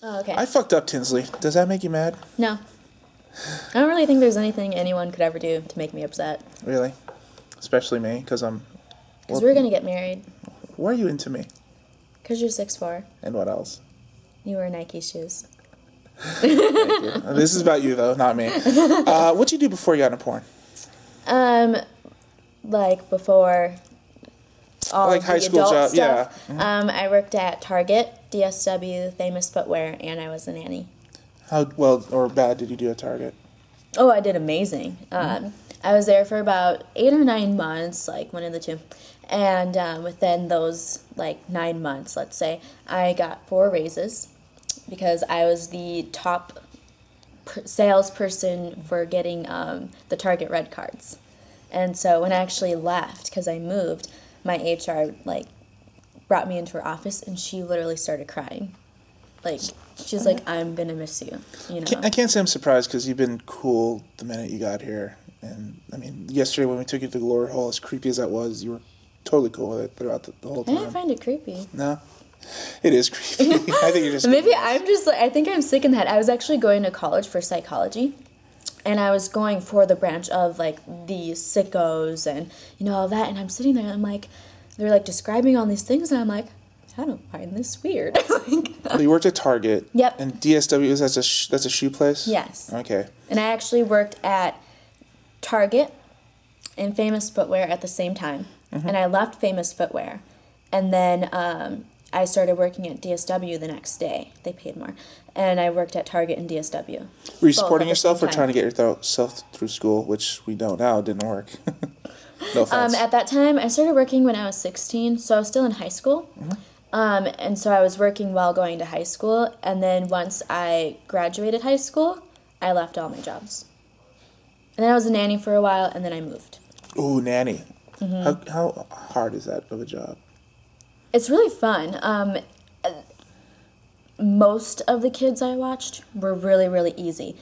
Oh, okay. I fucked up Tinslee. Does that make you mad? No. I don't really think there's anything anyone could ever do to make me upset. Really? Especially me, because I'm... Because we're going to get married. Why are you into me? Because you're 6'4". And what else? You wear Nike shoes. Thank you. This is about you, though, not me. What'd you do before you got into porn? Like before all Like of high the school adult job, stuff. yeah. I worked at Target, DSW, Famous Footwear, and I was a nanny. How well or bad did you do at Target? Oh, I did amazing. I was there for about 8 or 9 months, like one of the two. And within those, 9 months, let's say, I got 4 raises because I was the top salesperson for getting the Target red cards. And so when I actually left, because I moved, my HR, brought me into her office, and she literally started crying. She's like, I'm going to miss you, you know? I can't say I'm surprised because you've been cool the minute you got here. And, I mean, yesterday when we took you to the glory hole, as creepy as that was, you were totally cool with it throughout the whole time. I didn't find it creepy. No? It is creepy. I think you're just... Maybe I'm just, I think I'm sick in the head. I was actually going to college for psychology. And I was going for the branch of, the sickos and, all that. And I'm sitting there, and I'm like, they're, describing all these things. And I'm like, I don't find this weird. You worked at Target. Yep. And DSW, that's a shoe place? Yes. Okay. And I actually worked at Target and Famous Footwear at the same time. Mm-hmm. And I left Famous Footwear. And then I started working at DSW the next day. They paid more. And I worked at Target and DSW. Were you supporting yourself or trying to get yourself through school, which we don't now, didn't work? No offense. At that time, I started working when I was 16, so I was still in high school. Mm-hmm. And so I was working while going to high school. And then once I graduated high school, I left all my jobs. And then I was a nanny for a while, and then I moved. Ooh, nanny. Mm-hmm. How hard is that of a job? It's really fun. Most of the kids I watched were really, really easy.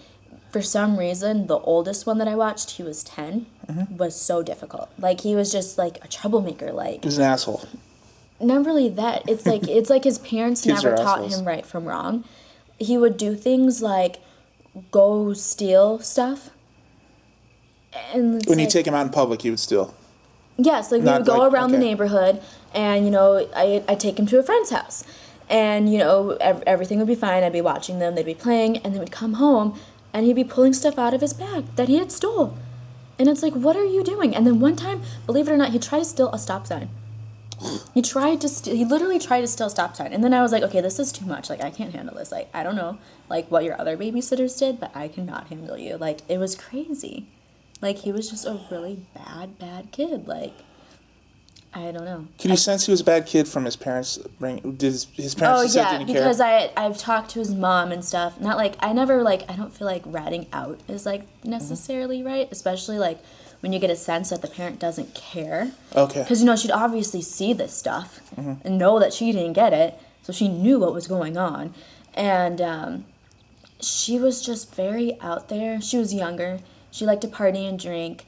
For some reason, the oldest one that I watched, he was 10, was so difficult. He was just, a troublemaker. He was an asshole. Not really that. It's like his parents never taught him right from wrong. He would do things like go steal stuff. And when you take him out in public, he would steal? Yes, we would go around the neighborhood, and, I'd take him to a friend's house. And, everything would be fine. I'd be watching them. They'd be playing. And then we'd come home, and he'd be pulling stuff out of his bag that he had stole. And it's like, what are you doing? And then one time, believe it or not, he tried to steal a stop sign. He literally tried to steal a stop sign. And then I was like, okay, this is too much. I can't handle this. I don't know, what your other babysitters did, but I cannot handle you. It was crazy. He was just a really bad kid. I don't know. Can you sense he was a bad kid from his parents? Did his parents just didn't care? Because I've talked to his mom and stuff. Not I don't feel like ratting out is necessarily right, especially when you get a sense that the parent doesn't care. Okay. Because she'd obviously see this stuff and know that she didn't get it, so she knew what was going on, and she was just very out there. She was younger. She liked to party and drink.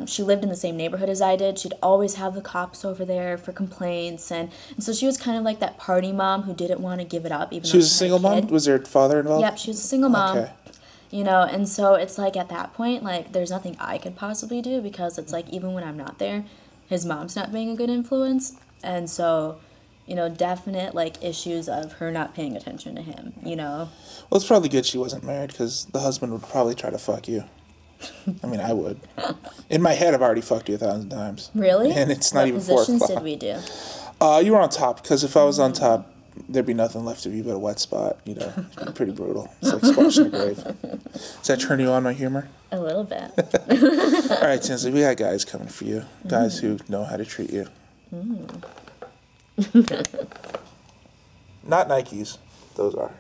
She lived in the same neighborhood as I did. She'd always have the cops over there for complaints. And so she was kind of like that party mom who didn't want to give it up. Even she was a single mom? Was her father involved? Yep, she was a single mom. Okay. And so it's at that point, there's nothing I could possibly do because it's even when I'm not there, his mom's not being a good influence. And so, definite, issues of her not paying attention to him, Well, it's probably good she wasn't married because the husband would probably try to fuck you. I mean, I would. In my head, I've already fucked you 1,000 times. Really? And it's not even 4 o'clock. What positions did we do? You were on top, because if I was on top, there'd be nothing left of you but a wet spot. It'd be pretty brutal. It's like squashing a grave. Does that turn you on, my humor? A little bit. All right, Tinslee, we got guys coming for you. Guys who know how to treat you. Not Nikes. Those are.